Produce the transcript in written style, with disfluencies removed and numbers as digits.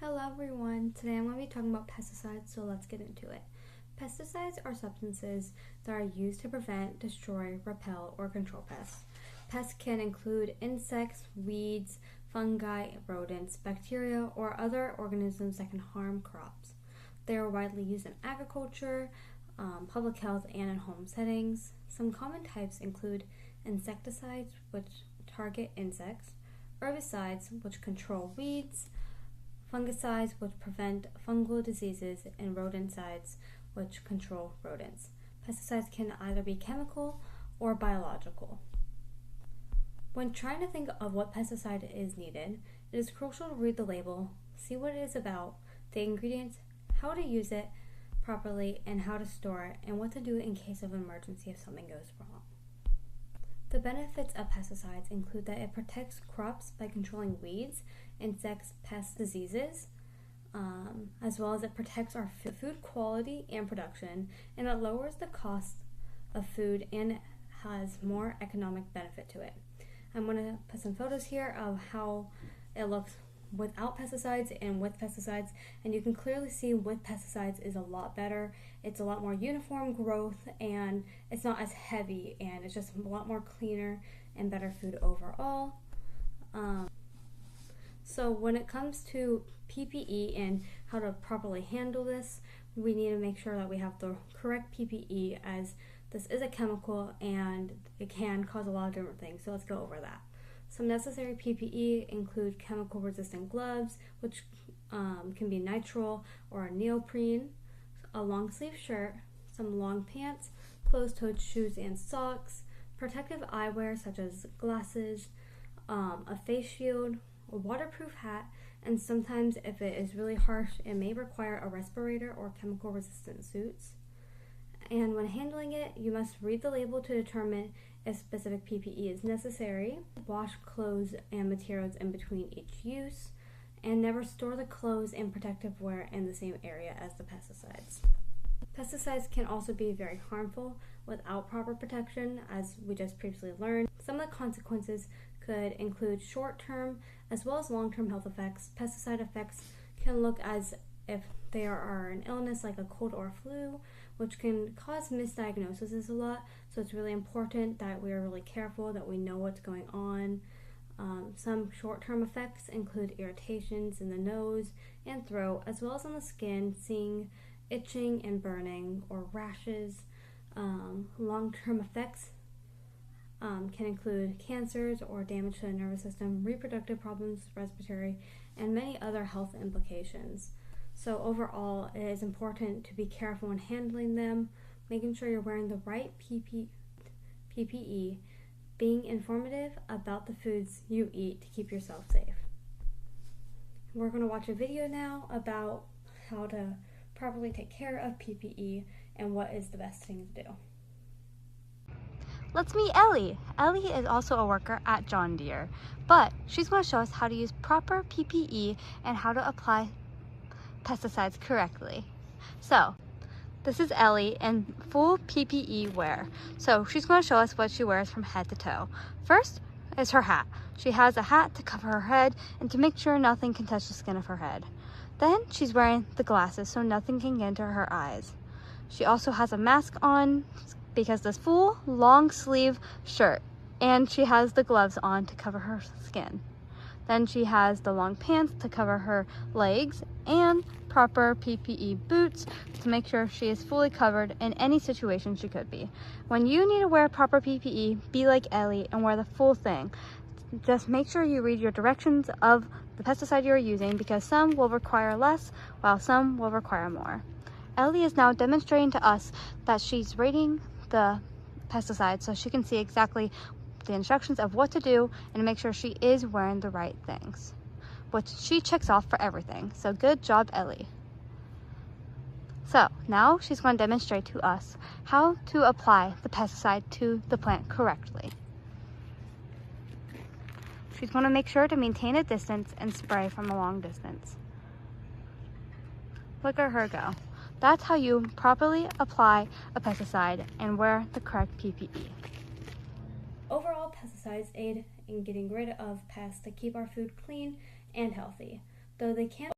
Hello everyone, today I'm going to be talking about pesticides, so let's get into it. Pesticides are substances that are used to prevent, destroy, repel, or control pests. Pests can include insects, weeds, fungi, rodents, bacteria, or other organisms that can harm crops. They are widely used in agriculture, public health, and in home settings. Some common types include insecticides, which target insects, herbicides, which control weeds, fungicides, which prevent fungal diseases, and rodenticides, which control rodents. Pesticides can either be chemical or biological. When trying to think of what pesticide is needed, it is crucial to read the label, see what it is about, the ingredients, how to use it properly, and how to store it, and what to do in case of emergency if something goes wrong. The benefits of pesticides include that it protects crops by controlling weeds, insects, pests, diseases, as well as it protects our food quality and production, and it lowers the cost of food and has more economic benefit to it. I'm going to put some photos here of how it looks without pesticides and with pesticides, and you can clearly see with pesticides is a lot better. It's a lot more uniform growth, and it's not as heavy, and it's just a lot more cleaner and better food overall. So when it comes to PPE and how to properly handle this, we need to make sure that we have the correct PPE, as this is a chemical and it can cause a lot of different things. So let's go over that. Some necessary PPE include chemical resistant gloves, which can be nitrile or neoprene, a long sleeve shirt, some long pants, closed-toed shoes and socks, protective eyewear such as glasses, a face shield, a waterproof hat, and sometimes if it is really harsh, it may require a respirator or chemical resistant suits. And when handling it, you must read the label to determine if specific PPE is necessary. Wash clothes and materials in between each use, and never store the clothes and protective wear in the same area as the pesticides. Pesticides can also be very harmful without proper protection, as we just previously learned. Some of the consequences could include short-term as well as long-term health effects. Pesticide effects can look as if there are an illness like a cold or flu, which can cause misdiagnoses a lot, so it's really important that we are really careful, that we know what's going on. Some short-term effects include irritations in the nose and throat, as well as on the skin, seeing itching and burning or rashes. Long-term effects can include cancers or damage to the nervous system, reproductive problems, respiratory, and many other health implications. So overall, it is important to be careful when handling them, making sure you're wearing the right PPE, being informative about the foods you eat to keep yourself safe. We're going to watch a video now about how to properly take care of PPE and what is the best thing to do. Let's meet Ellie. Ellie is also a worker at John Deere, but she's going to show us how to use proper PPE and how to apply pesticides correctly. So this is Ellie in full PPE wear. So she's going to show us what she wears from head to toe. First is her hat. She has a hat to cover her head and to make sure nothing can touch the skin of her head. Then she's wearing the glasses so nothing can get into her eyes. She also has a mask on because this full long sleeve shirt, and she has the gloves on to cover her skin. Then she has the long pants to cover her legs and proper PPE boots to make sure she is fully covered in any situation she could be. When you need to wear proper PPE, be like Ellie and wear the full thing. Just make sure you read your directions of the pesticide you're using, because some will require less while some will require more. Ellie is now demonstrating to us that she's rating the pesticide so she can see exactly the instructions of what to do and make sure she is wearing the right things, which she checks off for everything. So good job, Ellie. So now she's going to demonstrate to us how to apply the pesticide to the plant correctly. She's going to make sure to maintain a distance and spray from a long distance. Look at her go. That's how you properly apply a pesticide and wear the correct PPE. Overall, pesticides aid in getting rid of pests to keep our food clean and healthy, though they can